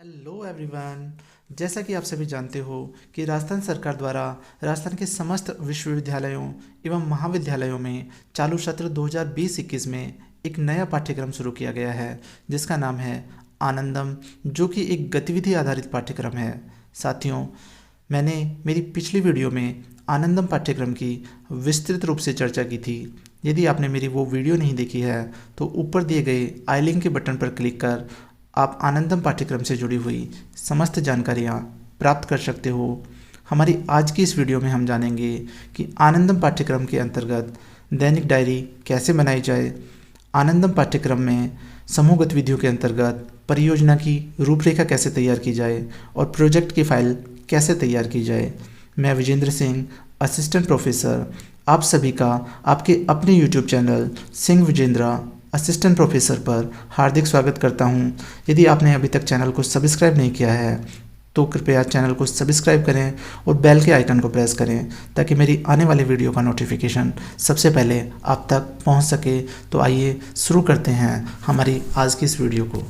Hello everyone. जैसा कि आप सभी जानते हो कि राजस्थान सरकार द्वारा राजस्थान के समस्त विश्वविद्यालयों एवं महाविद्यालयों में चालू सत्र 2020-21 में एक नया पाठ्यक्रम शुरू किया गया है जिसका नाम है आनंदम, जो कि एक गतिविधि आधारित पाठ्यक्रम है। साथियों, मैंने मेरी पिछली वीडियो में आनंदम पाठ्यक्रम की विस्तृत रूप से चर्चा की थी। यदि आपने मेरी वो वीडियो नहीं देखी है तो ऊपर दिए गए आई लिंक के बटन पर क्लिक कर आप आनंदम पाठ्यक्रम से जुड़ी हुई समस्त जानकारियाँ प्राप्त कर सकते हो। हमारी आज की इस वीडियो में हम जानेंगे कि आनंदम पाठ्यक्रम के अंतर्गत दैनिक डायरी कैसे बनाई जाए, आनंदम पाठ्यक्रम में समूह गतिविधियों के अंतर्गत परियोजना की रूपरेखा कैसे तैयार की जाए और प्रोजेक्ट की फाइल कैसे तैयार की जाए। मैं विजेंद्र सिंह, असिस्टेंट प्रोफेसर, आप सभी का आपके अपने YouTube channel Singh Vijendra assistant professor पर हार्दिक स्वागत करता हूं। यदि आपने अभी तक चैनल को सब्सक्राइब नहीं किया है तो कृपया चैनल को सब्सक्राइब करें और बेल के आइकन को प्रेस करें ताकि मेरी आने वाली वीडियो का नोटिफिकेशन सबसे पहले आप तक पहुंच सके। तो आइए शुरू करते हैं हमारी आज की इस वीडियो को।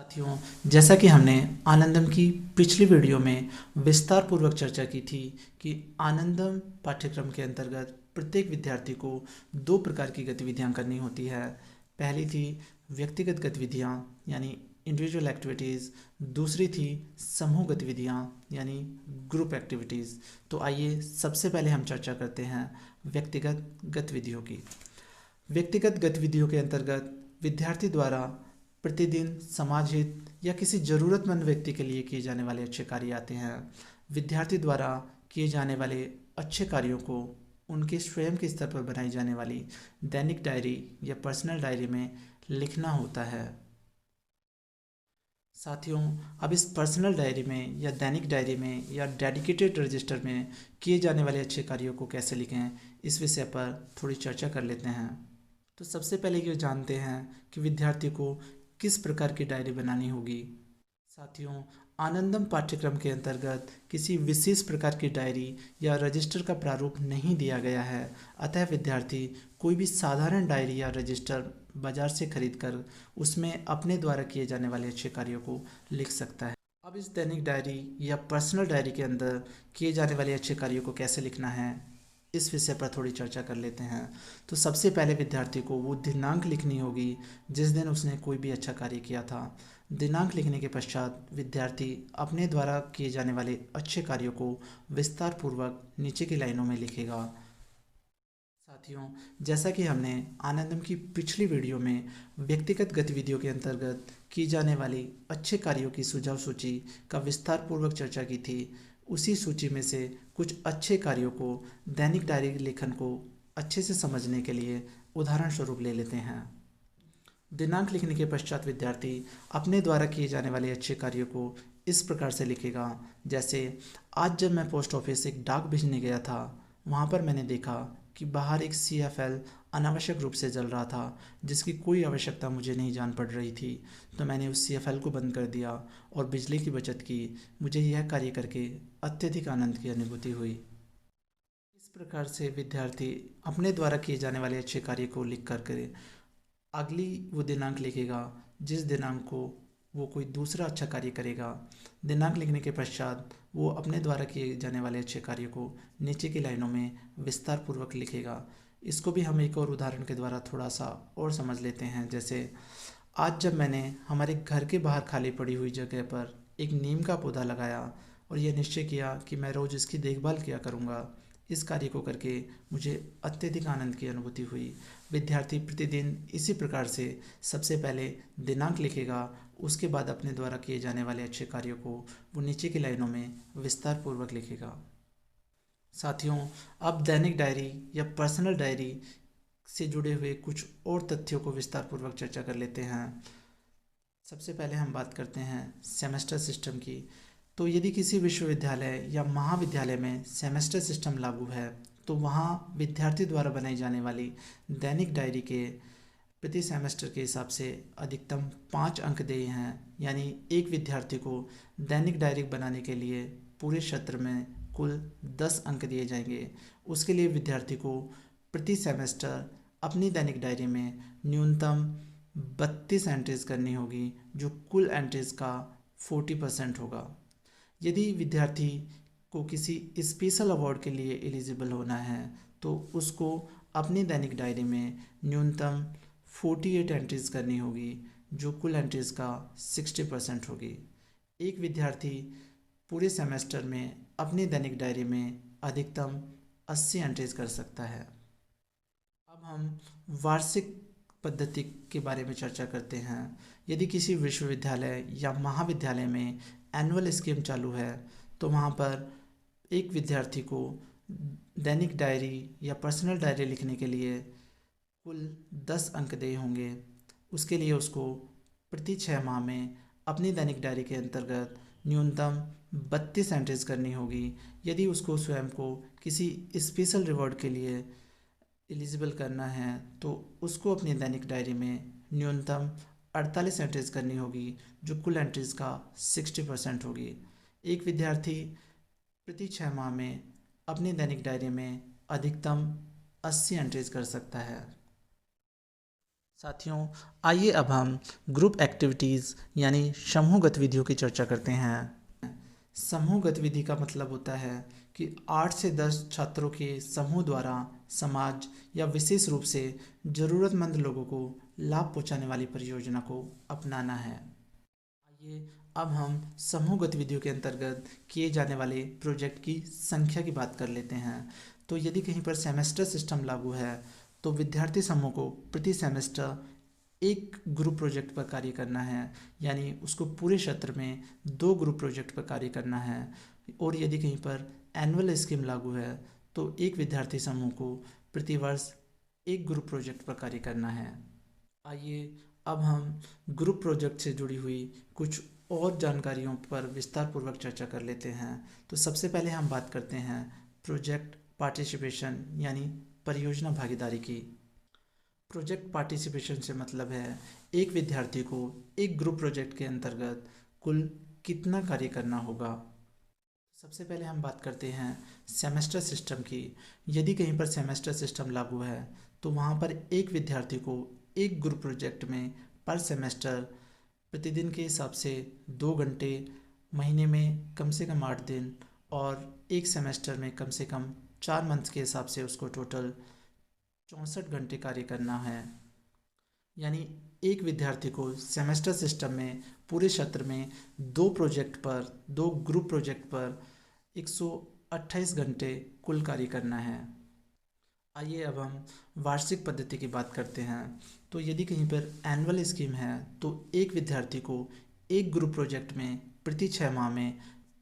साथियों, जैसा कि हमने आनंदम की पिछली वीडियो में विस्तार पूर्वक चर्चा की थी कि आनंदम पाठ्यक्रम के अंतर्गत प्रत्येक विद्यार्थी को दो प्रकार की गतिविधियां करनी होती है। पहली थी व्यक्तिगत गतिविधियां यानी इंडिविजुअल एक्टिविटीज़, दूसरी थी समूह गतिविधियां यानी ग्रुप एक्टिविटीज़। तो आइए सबसे पहले हम चर्चा करते हैं व्यक्तिगत गतिविधियों की। व्यक्तिगत गतिविधियों के अंतर्गत विद्यार्थी द्वारा प्रतिदिन समाज हित या किसी ज़रूरतमंद व्यक्ति के लिए किए जाने वाले अच्छे कार्य आते हैं। विद्यार्थी द्वारा किए जाने वाले अच्छे कार्यों को उनके स्वयं के स्तर पर बनाई जाने वाली दैनिक डायरी या पर्सनल डायरी में लिखना होता है। साथियों, अब इस पर्सनल डायरी में या दैनिक डायरी में या डेडिकेटेड रजिस्टर में किए जाने वाले अच्छे कार्यों को कैसे लिखें, इस विषय पर थोड़ी चर्चा कर लेते हैं। तो सबसे पहले ये जानते हैं कि विद्यार्थी को किस प्रकार की डायरी बनानी होगी। साथियों, आनंदम पाठ्यक्रम के अंतर्गत किसी विशेष प्रकार की डायरी या रजिस्टर का प्रारूप नहीं दिया गया है, अतः विद्यार्थी कोई भी साधारण डायरी या रजिस्टर बाजार से खरीदकर उसमें अपने द्वारा किए जाने वाले अच्छे कार्यों को लिख सकता है। अब इस दैनिक डायरी या पर्सनल डायरी के अंदर किए जाने वाले अच्छे कार्यों को कैसे लिखना है, इस विषय पर थोड़ी चर्चा कर लेते हैं। तो सबसे पहले विद्यार्थी को वो दिनांक लिखनी होगी जिस दिन उसने कोई भी अच्छा कार्य किया था। दिनांक लिखने के पश्चात विद्यार्थी अपने द्वारा किए जाने वाले अच्छे कार्यों को विस्तार पूर्वक नीचे की लाइनों में लिखेगा। साथियों, जैसा कि हमने आनंदम की पिछली वीडियो में व्यक्तिगत गतिविधियों के अंतर्गत की जाने वाली अच्छे कार्यों की सुझाव सूची का विस्तार पूर्वक चर्चा की थी, उसी सूची में से कुछ अच्छे कार्यों को दैनिक डायरी लेखन को अच्छे से समझने के लिए उदाहरण स्वरूप ले लेते हैं। दिनांक लिखने के पश्चात विद्यार्थी अपने द्वारा किए जाने वाले अच्छे कार्यों को इस प्रकार से लिखेगा, जैसे आज जब मैं पोस्ट ऑफिस एक डाक भेजने गया था, वहाँ पर मैंने देखा कि बाहर एक CFL अनावश्यक रूप से जल रहा था जिसकी कोई आवश्यकता मुझे नहीं जान पड़ रही थी। तो मैंने उस CFL को बंद कर दिया और बिजली की बचत की। मुझे यह कार्य करके अत्यधिक आनंद की अनुभूति हुई। इस प्रकार से विद्यार्थी अपने द्वारा किए जाने वाले अच्छे कार्य को लिख कर करे अगली वो दिनांक लिखेगा जिस दिनांक को वो कोई दूसरा अच्छा कार्य करेगा। दिनांक लिखने के पश्चात वो अपने द्वारा किए जाने वाले अच्छे कार्य को नीचे की लाइनों में विस्तार पूर्वक लिखेगा। इसको भी हम एक और उदाहरण के द्वारा थोड़ा सा और समझ लेते हैं। जैसे आज जब मैंने हमारे घर के बाहर खाली पड़ी हुई जगह पर एक नीम का पौधा लगाया और यह निश्चय किया कि मैं रोज़ इसकी देखभाल किया करूँगा, इस कार्य को करके मुझे अत्यधिक आनंद की अनुभूति हुई। विद्यार्थी प्रतिदिन इसी प्रकार से सबसे पहले दिनांक लिखेगा, उसके बाद अपने द्वारा किए जाने वाले अच्छे कार्यों को वो नीचे की लाइनों में विस्तार पूर्वक लिखेगा। साथियों, अब दैनिक डायरी या पर्सनल डायरी से जुड़े हुए कुछ और तथ्यों को विस्तार पूर्वक चर्चा कर लेते हैं। सबसे पहले हम बात करते हैं सेमेस्टर सिस्टम की। तो यदि किसी विश्वविद्यालय या महाविद्यालय में सेमेस्टर सिस्टम लागू है तो वहाँ विद्यार्थी द्वारा बनाई जाने वाली दैनिक डायरी के प्रति सेमेस्टर के हिसाब से अधिकतम 5 अंक देय हैं। यानी एक विद्यार्थी को दैनिक डायरी बनाने के लिए पूरे सत्र में कुल 10 अंक दिए जाएंगे। उसके लिए विद्यार्थी को प्रति सेमेस्टर अपनी दैनिक डायरी में न्यूनतम 32 एंट्रीज करनी होगी, जो कुल एंट्रीज का 40% होगा। यदि विद्यार्थी को किसी स्पेशल अवार्ड के लिए एलिजिबल होना है तो उसको अपनी दैनिक डायरी में न्यूनतम 48 एंट्रीज करनी होगी, जो कुल एंट्रीज का 60% होगी। एक विद्यार्थी पूरे सेमेस्टर में अपनी दैनिक डायरी में अधिकतम 80 एंट्रीज कर सकता है। अब हम वार्षिक पद्धति के बारे में चर्चा करते हैं। यदि किसी विश्वविद्यालय या महाविद्यालय में एनुअल स्कीम चालू है तो वहाँ पर एक विद्यार्थी को दैनिक डायरी या पर्सनल डायरी लिखने के लिए कुल 10 अंक देय होंगे। उसके लिए उसको प्रति 6 माह में अपनी दैनिक डायरी के अंतर्गत न्यूनतम 32 एंट्रीज करनी होगी। यदि उसको स्वयं को किसी स्पेशल रिवॉर्ड के लिए एलिजिबल करना है तो उसको अपनी दैनिक डायरी में न्यूनतम 48 एंट्रीज करनी होगी, जो कुल एंट्रीज का 60% होगी। एक विद्यार्थी प्रति 6 माह में अपनी दैनिक डायरी में अधिकतम 80 एंट्रीज कर सकता है। साथियों, आइए अब हम ग्रुप एक्टिविटीज़ यानी समूह गतिविधियों की चर्चा करते हैं। समूह गतिविधि का मतलब होता है कि 8 से 10 छात्रों के समूह द्वारा समाज या विशेष रूप से ज़रूरतमंद लोगों को लाभ पहुंचाने वाली परियोजना को अपनाना है। आइए अब हम समूह गतिविधियों के अंतर्गत किए जाने वाले प्रोजेक्ट की संख्या की बात कर लेते हैं। तो यदि कहीं पर सेमेस्टर सिस्टम लागू है तो विद्यार्थी समूह को प्रति सेमेस्टर एक ग्रुप प्रोजेक्ट पर कार्य करना है, यानी उसको पूरे सत्र में 2 ग्रुप प्रोजेक्ट पर कार्य करना है। और यदि कहीं पर एनुअल स्कीम लागू है तो एक विद्यार्थी समूह को प्रतिवर्ष एक ग्रुप प्रोजेक्ट पर कार्य करना है। आइए अब हम ग्रुप प्रोजेक्ट से जुड़ी हुई कुछ और जानकारियों पर विस्तार पूर्वक चर्चा कर लेते हैं। तो सबसे पहले हम बात करते हैं प्रोजेक्ट पार्टिसिपेशन यानी परियोजना भागीदारी की। प्रोजेक्ट पार्टिसिपेशन से मतलब है एक विद्यार्थी को एक ग्रुप प्रोजेक्ट के अंतर्गत कुल कितना कार्य करना होगा। सबसे पहले हम बात करते हैं सेमेस्टर सिस्टम की। यदि कहीं पर सेमेस्टर सिस्टम लागू है तो वहाँ पर एक विद्यार्थी को एक ग्रुप प्रोजेक्ट में पर सेमेस्टर प्रतिदिन के हिसाब से 2 घंटे, महीने में कम से कम 8 दिन और एक सेमेस्टर में कम से कम 4 मंथ के हिसाब से उसको टोटल 64 घंटे कार्य करना है। यानी एक विद्यार्थी को सेमेस्टर सिस्टम में पूरे सत्र में 2 ग्रुप प्रोजेक्ट पर 128 घंटे कुल कार्य करना है। आइए अब हम वार्षिक पद्धति की बात करते हैं। तो यदि कहीं पर एनुअल स्कीम है तो एक विद्यार्थी को एक ग्रुप प्रोजेक्ट में प्रति 6 माह में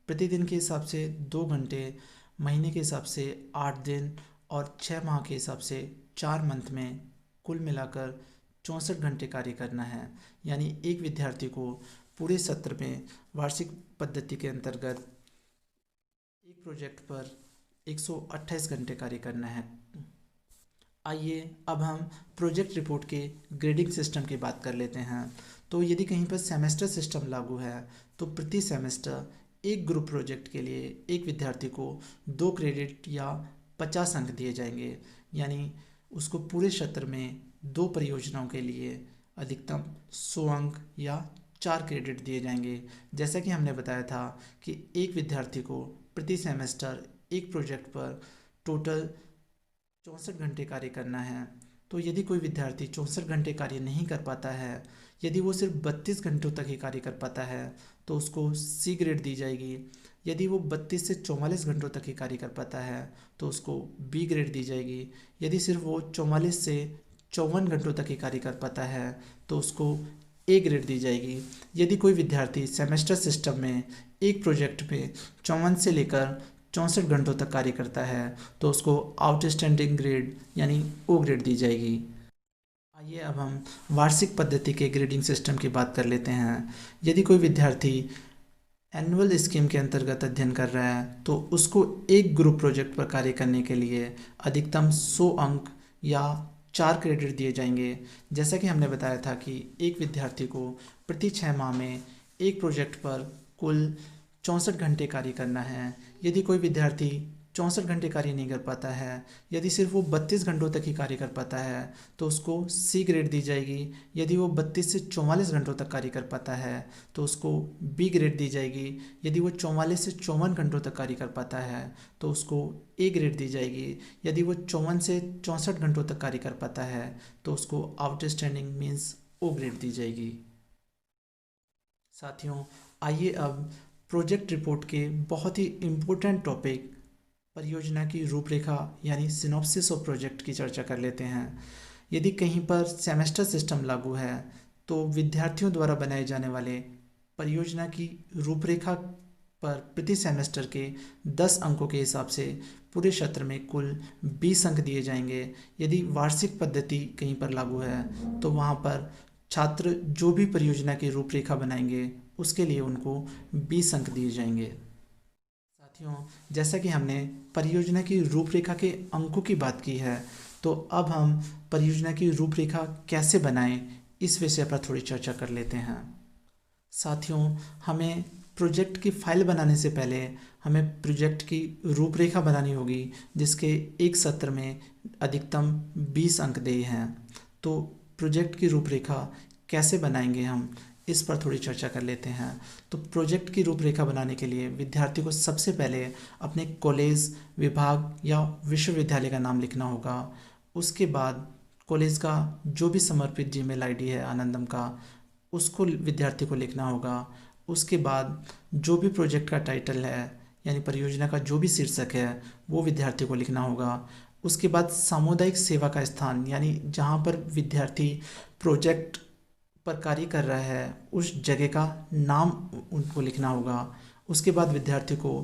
प्रतिदिन के हिसाब से 2 घंटे, महीने के हिसाब से 8 दिन और 6 माह के हिसाब से 4 मंथ में कुल मिलाकर 64 घंटे कार्य करना है। यानी एक विद्यार्थी को पूरे सत्र में वार्षिक पद्धति के अंतर्गत एक प्रोजेक्ट पर 128 घंटे कार्य करना है। आइए अब हम प्रोजेक्ट रिपोर्ट के ग्रेडिंग सिस्टम की बात कर लेते हैं। तो यदि कहीं पर सेमेस्टर सिस्टम लागू है तो प्रति सेमेस्टर एक ग्रुप प्रोजेक्ट के लिए एक विद्यार्थी को 2 क्रेडिट या 50 अंक दिए जाएंगे। यानी उसको पूरे सत्र में 2 परियोजनाओं के लिए अधिकतम 100 अंक या 4 क्रेडिट दिए जाएंगे। जैसा कि हमने बताया था कि एक विद्यार्थी को प्रति सेमेस्टर एक प्रोजेक्ट पर टोटल 64 घंटे कार्य करना है। तो यदि कोई विद्यार्थी 64 घंटे कार्य नहीं कर पाता है, यदि वो सिर्फ 32 घंटों तक ही कार्य कर पाता है तो उसको सी ग्रेड दी जाएगी। यदि वो 32 से 44 घंटों तक ही कार्य कर पाता है तो उसको बी ग्रेड दी जाएगी। यदि सिर्फ वो 44 से 54 घंटों तक ही कार्य कर पाता है तो उसको ए ग्रेड दी जाएगी। यदि कोई विद्यार्थी सेमेस्टर सिस्टम में एक प्रोजेक्ट में 54 से लेकर 64 घंटों तक कार्य करता है तो उसको आउटस्टैंडिंग ग्रेड यानी ओ ग्रेड दी जाएगी। आइए अब हम वार्षिक पद्धति के ग्रेडिंग सिस्टम की बात कर लेते हैं। यदि कोई विद्यार्थी एनुअल स्कीम के अंतर्गत अध्ययन कर रहा है तो उसको एक ग्रुप प्रोजेक्ट पर कार्य करने के लिए अधिकतम 100 अंक या 4 क्रेडिट दिए जाएंगे। जैसा कि हमने बताया था कि एक विद्यार्थी को प्रति 6 माह में एक प्रोजेक्ट पर कुल 64 घंटे कार्य करना है। यदि कोई विद्यार्थी 64 घंटे कार्य नहीं कर पाता है, यदि सिर्फ वो 32 घंटों तक ही कार्य कर पाता है तो उसको सी ग्रेड दी जाएगी। यदि वो 32 से 44 घंटों तक कार्य कर पाता है तो उसको बी ग्रेड दी जाएगी। यदि वो 44 से 54 घंटों तक कार्य कर पाता है तो उसको ए ग्रेड दी जाएगी। यदि वो 54 से 64 घंटों तक कार्य कर पाता है तो उसको आउटस्टैंडिंग मीन्स ओ ग्रेड दी जाएगी। साथियों, आइए अब प्रोजेक्ट रिपोर्ट के बहुत ही इम्पोर्टेंट टॉपिक परियोजना की रूपरेखा यानी सिनॉप्सिस ऑफ प्रोजेक्ट की चर्चा कर लेते हैं। यदि कहीं पर सेमेस्टर सिस्टम लागू है तो विद्यार्थियों द्वारा बनाए जाने वाले परियोजना की रूपरेखा पर प्रति सेमेस्टर के 10 अंकों के हिसाब से पूरे सत्र में कुल 20 अंक दिए जाएंगे। यदि वार्षिक पद्धति कहीं पर लागू है तो वहाँ पर छात्र जो भी परियोजना की रूपरेखा बनाएंगे उसके लिए उनको 20 अंक दिए जाएंगे। साथियों, जैसा कि हमने परियोजना की रूपरेखा के अंकों की बात की है तो अब हम परियोजना की रूपरेखा कैसे बनाएं इस विषय पर थोड़ी चर्चा कर लेते हैं। साथियों, हमें प्रोजेक्ट की फाइल बनाने से पहले हमें प्रोजेक्ट की रूपरेखा बनानी होगी जिसके एक सत्र में अधिकतम 20 अंक दिए हैं। तो प्रोजेक्ट की रूपरेखा कैसे बनाएंगे हम इस पर थोड़ी चर्चा कर लेते हैं। तो प्रोजेक्ट की रूपरेखा बनाने के लिए विद्यार्थी को सबसे पहले अपने कॉलेज, विभाग या विश्वविद्यालय का नाम लिखना होगा। उसके बाद कॉलेज का जो भी समर्पित जीमेल आईडी है आनंदम का, उसको विद्यार्थी को लिखना होगा। उसके बाद जो भी प्रोजेक्ट का टाइटल है यानी परियोजना का जो भी शीर्षक है वो विद्यार्थी को लिखना होगा। उसके बाद सामुदायिक सेवा का स्थान यानी जहाँ पर विद्यार्थी प्रोजेक्ट पर कार्य कर रहा है उस जगह का नाम उनको लिखना होगा। उसके बाद विद्यार्थी को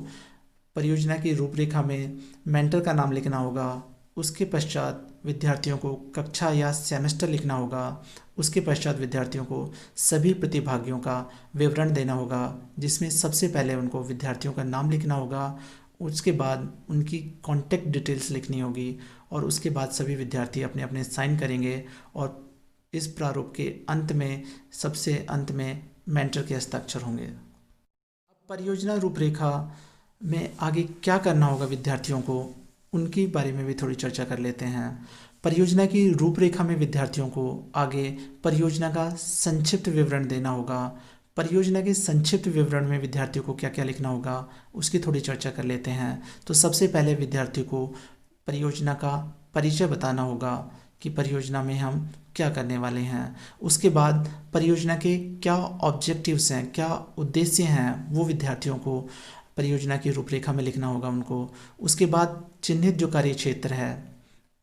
परियोजना की रूपरेखा में मेंटर का नाम लिखना होगा। उसके पश्चात विद्यार्थियों को कक्षा या सेमेस्टर लिखना होगा। उसके पश्चात विद्यार्थियों को सभी प्रतिभागियों का विवरण देना होगा जिसमें सबसे पहले उनको विद्यार्थियों का नाम लिखना होगा। उसके बाद उनकी कॉन्टैक्ट डिटेल्स लिखनी होगी और उसके बाद सभी विद्यार्थी अपने अपने साइन करेंगे और इस प्रारूप के अंत में सबसे अंत में मेंटर के हस्ताक्षर होंगे। अब परियोजना रूपरेखा में आगे क्या करना होगा विद्यार्थियों को उनके बारे में भी थोड़ी चर्चा कर लेते हैं। परियोजना की रूपरेखा में विद्यार्थियों को आगे परियोजना का संक्षिप्त विवरण देना होगा। परियोजना के संक्षिप्त विवरण में विद्यार्थियों को क्या क्या लिखना होगा उसकी थोड़ी चर्चा कर लेते हैं। तो सबसे पहले विद्यार्थी को परियोजना का परिचय बताना होगा कि परियोजना में हम क्या करने वाले हैं। उसके बाद परियोजना के क्या ऑब्जेक्टिव्स हैं, क्या उद्देश्य हैं, वो विद्यार्थियों को परियोजना की रूपरेखा में लिखना होगा उनको। उसके बाद चिन्हित जो कार्य क्षेत्र है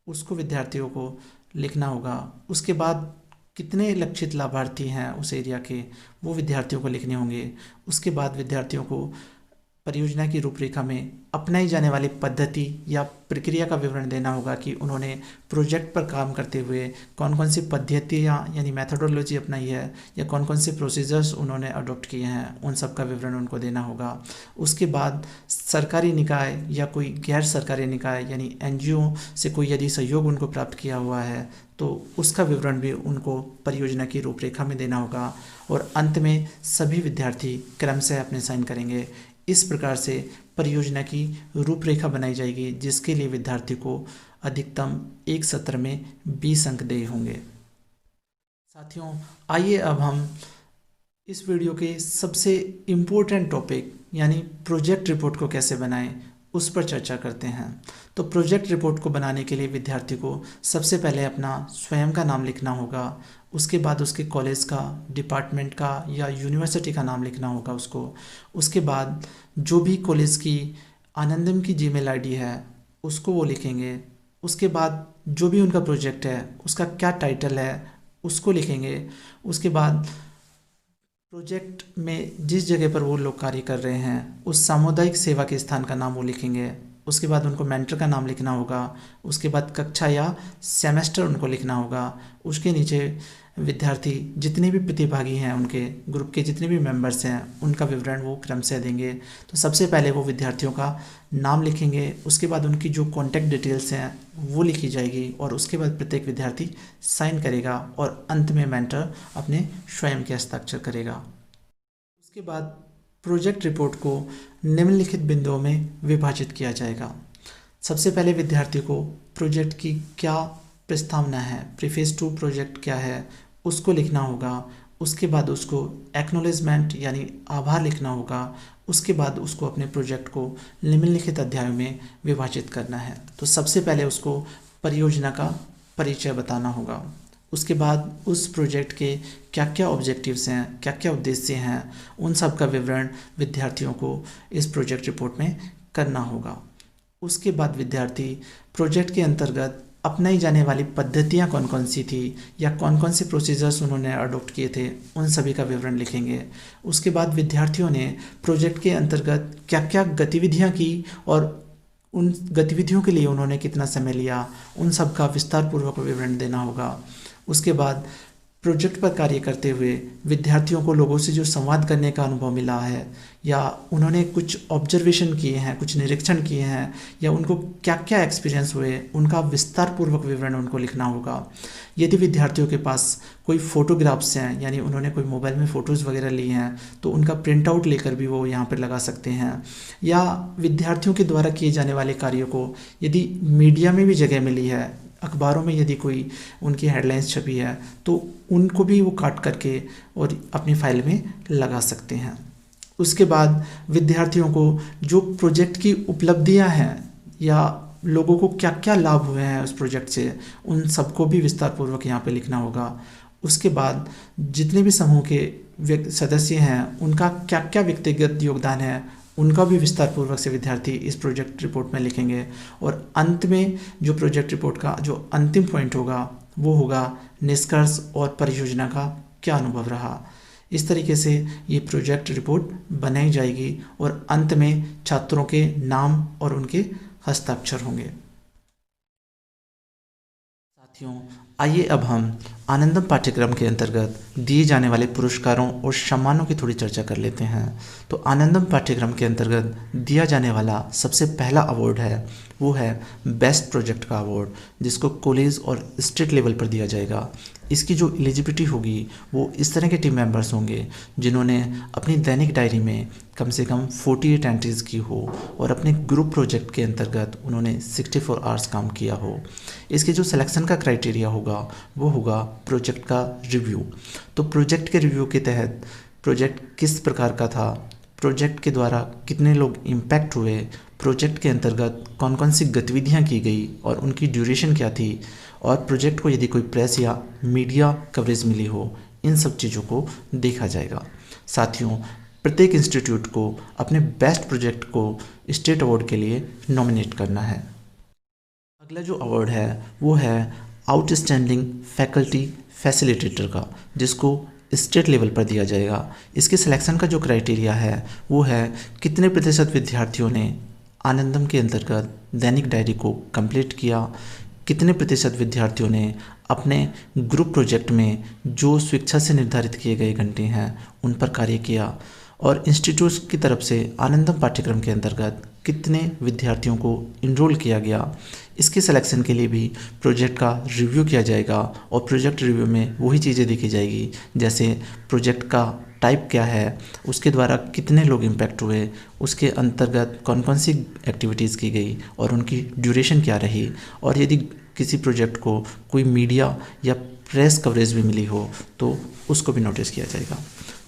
उसको विद्यार्थियों को लिखना होगा। उसके बाद कितने लक्षित लाभार्थी हैं उस एरिया के वो विद्यार्थियों को लिखने होंगे। उसके बाद विद्यार्थियों को परियोजना की रूपरेखा में अपनाई जाने वाली पद्धति या प्रक्रिया का विवरण देना होगा कि उन्होंने प्रोजेक्ट पर काम करते हुए कौन कौन सी पद्धतियाँ यानी मैथोडोलॉजी अपनाई है या कौन कौन से प्रोसीजर्स उन्होंने अडॉप्ट किए हैं, उन सब का विवरण उनको देना होगा। उसके बाद सरकारी निकाय या कोई गैर सरकारी निकाय यानी एनजीओ से कोई यदि सहयोग उनको प्राप्त किया हुआ है तो उसका विवरण भी उनको परियोजना की रूपरेखा में देना होगा। और अंत में सभी विद्यार्थी क्रमशः अपने साइन करेंगे। इस प्रकार से परियोजना की रूपरेखा बनाई जाएगी जिसके लिए विद्यार्थी को अधिकतम एक सत्र में 20 अंक देय होंगे। साथियों, आइए अब हम इस वीडियो के सबसे इम्पोर्टेंट टॉपिक यानी प्रोजेक्ट रिपोर्ट को कैसे बनाएं उस पर चर्चा करते हैं। तो प्रोजेक्ट रिपोर्ट को बनाने के लिए विद्यार्थी को सबसे पहले अपना स्वयं का नाम लिखना होगा। उसके बाद उसके कॉलेज का, डिपार्टमेंट का या यूनिवर्सिटी का नाम लिखना होगा उसको। उसके बाद जो भी कॉलेज की आनंदम की जीमेल आईडी है उसको वो लिखेंगे। उसके बाद जो भी उनका प्रोजेक्ट है उसका क्या टाइटल है उसको लिखेंगे। उसके बाद प्रोजेक्ट में जिस जगह पर वो लोग कार्य कर रहे हैं उस सामुदायिक सेवा के स्थान का नाम वो लिखेंगे। उसके बाद उनको मेंटर का नाम लिखना होगा। उसके बाद कक्षा या सेमेस्टर उनको लिखना होगा। उसके नीचे विद्यार्थी जितने भी प्रतिभागी हैं उनके ग्रुप के जितने भी मेंबर्स हैं उनका विवरण वो क्रमशः देंगे। तो सबसे पहले वो विद्यार्थियों का नाम लिखेंगे। उसके बाद उनकी जो कॉन्टैक्ट डिटेल्स हैं वो लिखी जाएगी और उसके बाद प्रत्येक विद्यार्थी साइन करेगा और अंत में मेंटर अपने स्वयं के हस्ताक्षर करेगा। उसके बाद प्रोजेक्ट रिपोर्ट को निम्नलिखित बिंदुओं में विभाजित किया जाएगा। सबसे पहले विद्यार्थी को प्रोजेक्ट की क्या प्रस्तावना है, प्रीफेस टू प्रोजेक्ट क्या है, उसको लिखना होगा। उसके बाद उसको एक्नॉलेजमेंट यानी आभार लिखना होगा। उसके बाद उसको अपने प्रोजेक्ट को निम्नलिखित अध्यायों में विभाजित करना है। तो सबसे पहले उसको परियोजना का परिचय बताना होगा। उसके बाद उस प्रोजेक्ट के क्या क्या ऑब्जेक्टिव्स हैं, क्या क्या उद्देश्य हैं, उन सब का विवरण विद्यार्थियों को इस प्रोजेक्ट रिपोर्ट में करना होगा। उसके बाद विद्यार्थी प्रोजेक्ट के अंतर्गत अपनाई जाने वाली पद्धतियाँ कौन कौन सी थी या कौन कौन से प्रोसीजर्स उन्होंने अडॉप्ट किए थे, उन सभी का विवरण लिखेंगे। उसके बाद विद्यार्थियों ने प्रोजेक्ट के अंतर्गत क्या क्या गतिविधियाँ की और उन गतिविधियों के लिए उन्होंने कितना समय लिया, उन सब का विस्तारपूर्वक विवरण देना होगा। उसके बाद प्रोजेक्ट पर कार्य करते हुए विद्यार्थियों को लोगों से जो संवाद करने का अनुभव मिला है या उन्होंने कुछ ऑब्जर्वेशन किए हैं, कुछ निरीक्षण किए हैं या उनको क्या क्या एक्सपीरियंस हुए, उनका विस्तारपूर्वक विवरण उनको लिखना होगा। यदि विद्यार्थियों के पास कोई फ़ोटोग्राफ्स हैं यानी उन्होंने कोई मोबाइल में फ़ोटोज़ वगैरह ली हैं तो उनका प्रिंट आउट लेकर भी वो यहाँ पर लगा सकते हैं। या विद्यार्थियों के द्वारा किए जाने वाले कार्यों को यदि मीडिया में भी जगह मिली है, अखबारों में यदि कोई उनकी हेडलाइंस छपी है तो उनको भी वो काट करके और अपनी फाइल में लगा सकते हैं। उसके बाद विद्यार्थियों को जो प्रोजेक्ट की उपलब्धियां हैं या लोगों को क्या क्या लाभ हुए हैं उस प्रोजेक्ट से, उन सबको भी विस्तारपूर्वक यहाँ पे लिखना होगा। उसके बाद जितने भी समूह के सदस्य हैं उनका क्या क्या व्यक्तिगत योगदान है, उनका भी विस्तारपूर्वक से विद्यार्थी इस प्रोजेक्ट रिपोर्ट में लिखेंगे। और अंत में जो प्रोजेक्ट रिपोर्ट का जो अंतिम पॉइंट होगा वो होगा निष्कर्ष और परियोजना का क्या अनुभव रहा। इस तरीके से ये प्रोजेक्ट रिपोर्ट बनाई जाएगी और अंत में छात्रों के नाम और उनके हस्ताक्षर होंगे। साथियों, आइए अब हम आनंदम पाठ्यक्रम के अंतर्गत दिए जाने वाले पुरस्कारों और सम्मानों की थोड़ी चर्चा कर लेते हैं। तो आनंदम पाठ्यक्रम के अंतर्गत दिया जाने वाला सबसे पहला अवार्ड है वो है बेस्ट प्रोजेक्ट का अवार्ड, जिसको कॉलेज और स्टेट लेवल पर दिया जाएगा। इसकी जो एलिजिबिलिटी होगी वो इस तरह के टीम मेंबर्स होंगे जिन्होंने अपनी दैनिक डायरी में कम से कम 48 एंट्रीज़ की हो और अपने ग्रुप प्रोजेक्ट के अंतर्गत उन्होंने 64 आवर्स काम किया हो। इसके जो सिलेक्शन का क्राइटेरिया होगा वो होगा प्रोजेक्ट का रिव्यू। तो प्रोजेक्ट के रिव्यू के तहत प्रोजेक्ट किस प्रकार का था, प्रोजेक्ट के द्वारा कितने लोग इम्पैक्ट हुए, प्रोजेक्ट के अंतर्गत कौन कौन सी गतिविधियाँ की गई और उनकी ड्यूरेशन क्या थी, और प्रोजेक्ट को यदि कोई प्रेस या मीडिया कवरेज मिली हो, इन सब चीज़ों को देखा जाएगा। साथियों, प्रत्येक इंस्टीट्यूट को अपने बेस्ट प्रोजेक्ट को स्टेट अवार्ड के लिए नॉमिनेट करना है। अगला जो अवार्ड है वो है आउटस्टैंडिंग फैकल्टी फैसिलिटेटर का, जिसको स्टेट लेवल पर दिया जाएगा। इसके सिलेक्शन का जो क्राइटेरिया है वो है कितने प्रतिशत विद्यार्थियों ने आनंदम के अंतर्गत दैनिक डायरी को कंप्लीट किया, कितने प्रतिशत विद्यार्थियों ने अपने ग्रुप प्रोजेक्ट में जो स्वेच्छा से निर्धारित किए गए घंटे हैं उन पर कार्य किया, और इंस्टीट्यूट की तरफ से आनंदम पाठ्यक्रम के अंतर्गत कितने विद्यार्थियों को इनरोल किया गया। इसके सिलेक्शन के लिए भी प्रोजेक्ट का रिव्यू किया जाएगा और प्रोजेक्ट रिव्यू में वही चीज़ें देखी जाएगी जैसे प्रोजेक्ट का टाइप क्या है, उसके द्वारा कितने लोग इम्पैक्ट हुए, उसके अंतर्गत कौन कौन सी एक्टिविटीज़ की गई और उनकी ड्यूरेशन क्या रही, और यदि किसी प्रोजेक्ट को कोई मीडिया या प्रेस कवरेज भी मिली हो तो उसको भी नोटिस किया जाएगा।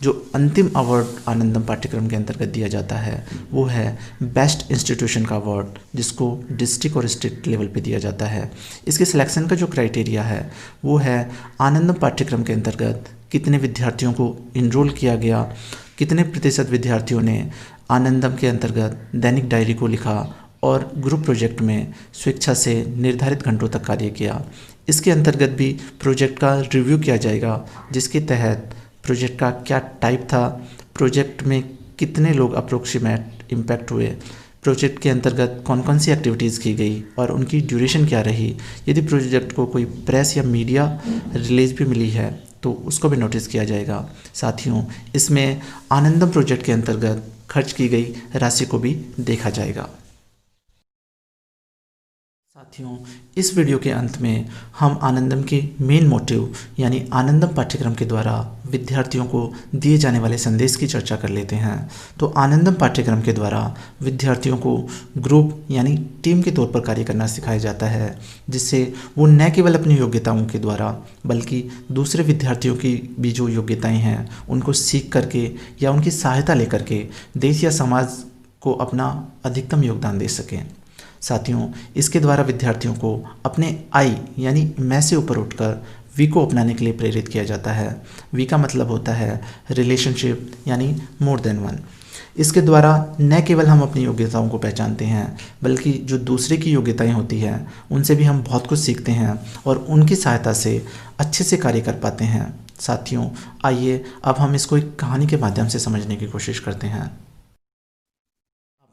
जो अंतिम अवार्ड आनंदम पाठ्यक्रम के अंतर्गत दिया जाता है वो है बेस्ट इंस्टीट्यूशन का अवार्ड, जिसको डिस्ट्रिक्ट और स्टेट लेवल पे दिया जाता है। इसके सिलेक्शन का जो क्राइटेरिया है वो है आनंदम पाठ्यक्रम के अंतर्गत कितने विद्यार्थियों को इनरोल किया गया, कितने प्रतिशत विद्यार्थियों ने आनंदम के अंतर्गत दैनिक डायरी को लिखा और ग्रुप प्रोजेक्ट में स्वेच्छा से निर्धारित घंटों तक कार्य किया। इसके अंतर्गत भी प्रोजेक्ट का रिव्यू किया जाएगा, जिसके तहत प्रोजेक्ट का क्या टाइप था, प्रोजेक्ट में कितने लोग अप्रोक्सीमेट इम्पैक्ट हुए, प्रोजेक्ट के अंतर्गत कौन कौन सी एक्टिविटीज़ की गई और उनकी ड्यूरेशन क्या रही। यदि प्रोजेक्ट को कोई प्रेस या मीडिया रिलीज भी मिली है तो उसको भी नोटिस किया जाएगा। साथियों, इसमें आनंदम प्रोजेक्ट के अंतर्गत खर्च की गई राशि को भी देखा जाएगा। साथियों, इस वीडियो के अंत में हम आनंदम के मेन मोटिव यानी आनंदम पाठ्यक्रम के द्वारा विद्यार्थियों को दिए जाने वाले संदेश की चर्चा कर लेते हैं। तो आनंदम पाठ्यक्रम के द्वारा विद्यार्थियों को ग्रुप यानी टीम के तौर पर कार्य करना सिखाया जाता है, जिससे वो न केवल अपनी योग्यताओं के द्वारा बल्कि दूसरे विद्यार्थियों की भी जो योग्यताएं हैं उनको सीख करके या उनकी सहायता लेकर के देश या समाज को अपना अधिकतम योगदान दे सकें। साथियों, इसके द्वारा विद्यार्थियों को अपने आई यानी मैं से ऊपर उठकर वी को अपनाने के लिए प्रेरित किया जाता है। वी का मतलब होता है रिलेशनशिप यानी मोर देन वन। इसके द्वारा न केवल हम अपनी योग्यताओं को पहचानते हैं बल्कि जो दूसरे की योग्यताएं होती हैं उनसे भी हम बहुत कुछ सीखते हैं और उनकी सहायता से अच्छे से कार्य कर पाते हैं। साथियों, आइए अब हम इसको एक कहानी के माध्यम से समझने की कोशिश करते हैं।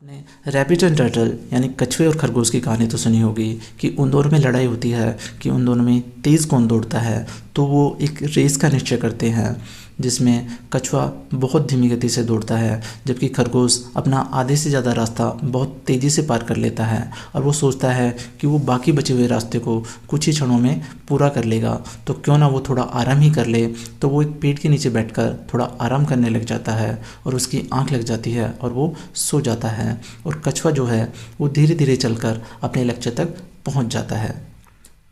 आपने रैबिट एंड टर्टल यानी कछुए और खरगोश की कहानी तो सुनी होगी कि उन दोनों में लड़ाई होती है कि उन दोनों में तेज़ कौन दौड़ता है। तो वो एक रेस का निश्चय करते हैं जिसमें कछुआ बहुत धीमी गति से दौड़ता है जबकि खरगोश अपना आधे से ज़्यादा रास्ता बहुत तेज़ी से पार कर लेता है और वो सोचता है कि वो बाकी बचे हुए रास्ते को कुछ ही क्षणों में पूरा कर लेगा, तो क्यों ना वो थोड़ा आराम ही कर ले। तो वो एक पेड़ के नीचे बैठकर थोड़ा आराम करने लग जाता है और उसकी आँख लग जाती है और वो सो जाता है और कछुआ जो है वो धीरे धीरे चलकर अपने लक्ष्य तक पहुँच जाता है।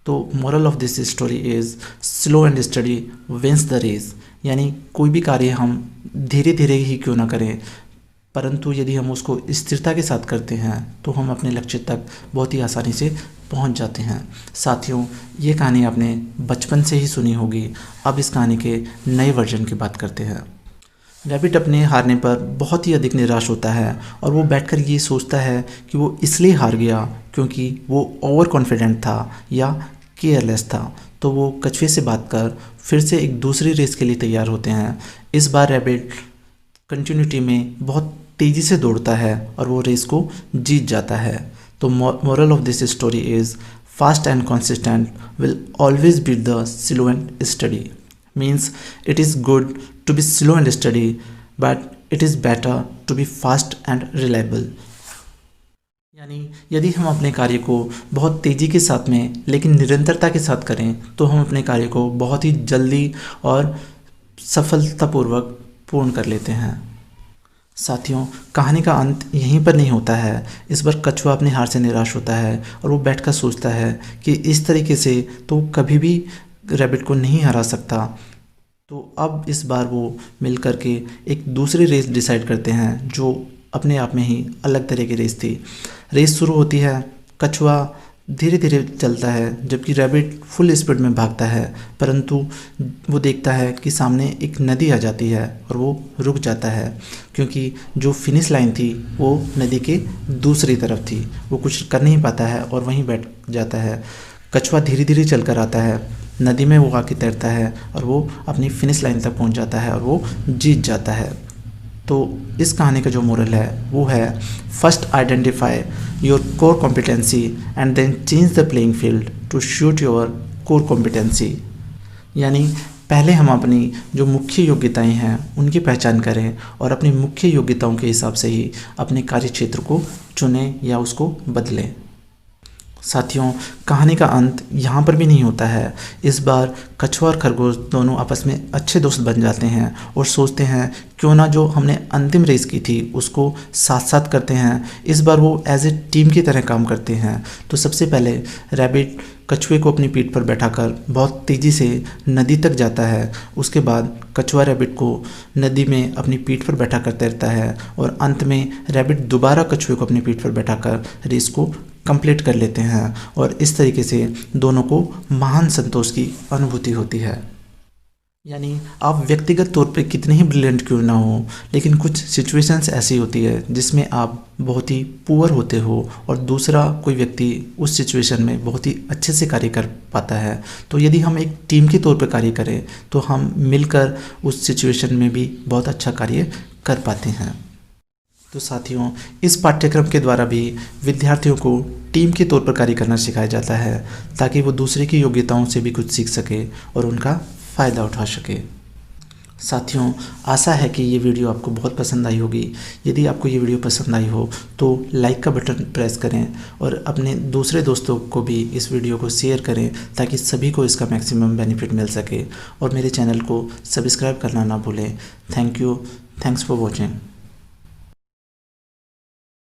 तो moral of this story is slow and steady wins the race, यानी कोई भी कार्य हम धीरे धीरे ही क्यों ना करें परंतु यदि हम उसको स्थिरता के साथ करते हैं तो हम अपने लक्ष्य तक बहुत ही आसानी से पहुंच जाते हैं। साथियों, ये कहानी आपने बचपन से ही सुनी होगी। अब इस कहानी के नए वर्जन की बात करते हैं। रैबिट अपने हारने पर बहुत ही अधिक निराश होता है और वो बैठकर ये सोचता है कि वो इसलिए हार गया क्योंकि वो ओवर कॉन्फिडेंट था या केयरलेस था। तो वो कछुए से बात कर फिर से एक दूसरी रेस के लिए तैयार होते हैं। इस बार रैबिट कंटिन्यूटी में बहुत तेज़ी से दौड़ता है और वो रेस को जीत जाता है। तो moral of this story is fast and consistent will always beat the slow and steady. Means it is good to be slow and steady but it is better to be fast and reliable. यानी यदि हम अपने कार्य को बहुत तेज़ी के साथ में लेकिन निरंतरता के साथ करें तो हम अपने कार्य को बहुत ही जल्दी और सफलतापूर्वक पूर्ण कर लेते हैं। साथियों, कहानी का अंत यहीं पर नहीं होता है। इस बार कछुआ अपनी हार से निराश होता है और वो बैठकर सोचता है कि इस तरीके से तो कभी भी रैबिट को नहीं हरा सकता। तो अब इस बार वो मिल कर के एक दूसरी रेस डिसाइड करते हैं जो अपने आप में ही अलग तरह की रेस थी। रेस शुरू होती है, कछुआ धीरे धीरे चलता है जबकि रैबिट फुल स्पीड में भागता है, परंतु वो देखता है कि सामने एक नदी आ जाती है और वो रुक जाता है क्योंकि जो फिनिश लाइन थी वो नदी के दूसरी तरफ थी। वो कुछ कर नहीं पाता है और वहीं बैठ जाता है। कछुआ धीरे धीरे चलकर आता है, नदी में वो आके तैरता है और वो अपनी फिनिश लाइन तक पहुंच जाता है और वो जीत जाता है। तो इस कहानी का जो मोरल है वो है first identify your core competency and then change the playing field to suit your core competency. यानी पहले हम अपनी जो मुख्य योग्यताएं हैं उनकी पहचान करें और अपनी मुख्य योग्यताओं के हिसाब से ही अपने कार्य क्षेत्र को चुनें या उसको बदलें। साथियों, कहानी का अंत यहाँ पर भी नहीं होता है। इस बार कछुआ और खरगोश दोनों आपस में अच्छे दोस्त बन जाते हैं और सोचते हैं क्यों ना जो हमने अंतिम रेस की थी उसको साथ साथ करते हैं। इस बार वो एज ए टीम की तरह काम करते हैं। तो सबसे पहले रैबिट कछुए को अपनी पीठ पर बैठाकर बहुत तेज़ी से नदी तक जाता है। उसके बाद कछुआ रैबिट को नदी में अपनी पीठ पर बैठाकर तैरता है और अंत में रैबिट दोबारा कछुए को अपनी पीठ पर बैठाकर रेस को कंप्लीट कर लेते हैं और इस तरीके से दोनों को महान संतोष की अनुभूति होती है। यानी आप व्यक्तिगत तौर पे कितने ही ब्रिलियंट क्यों ना हो, लेकिन कुछ सिचुएशंस ऐसी होती है जिसमें आप बहुत ही पुअर होते हो और दूसरा कोई व्यक्ति उस सिचुएशन में बहुत ही अच्छे से कार्य कर पाता है। तो यदि हम एक टीम के तौर पर कार्य करें तो हम मिलकर उस सिचुएशन में भी बहुत अच्छा कार्य कर पाते हैं। तो साथियों, इस पाठ्यक्रम के द्वारा भी विद्यार्थियों को टीम के तौर पर कार्य करना सिखाया जाता है ताकि वो दूसरे की योग्यताओं से भी कुछ सीख सके और उनका फ़ायदा उठा सके। साथियों, आशा है कि ये वीडियो आपको बहुत पसंद आई होगी। यदि आपको ये वीडियो पसंद आई हो तो लाइक का बटन प्रेस करें और अपने दूसरे दोस्तों को भी इस वीडियो को शेयर करें ताकि सभी को इसका मैक्सिमम बेनिफिट मिल सके, और मेरे चैनल को सब्सक्राइब करना ना भूलें। Thank you. Thanks for watching.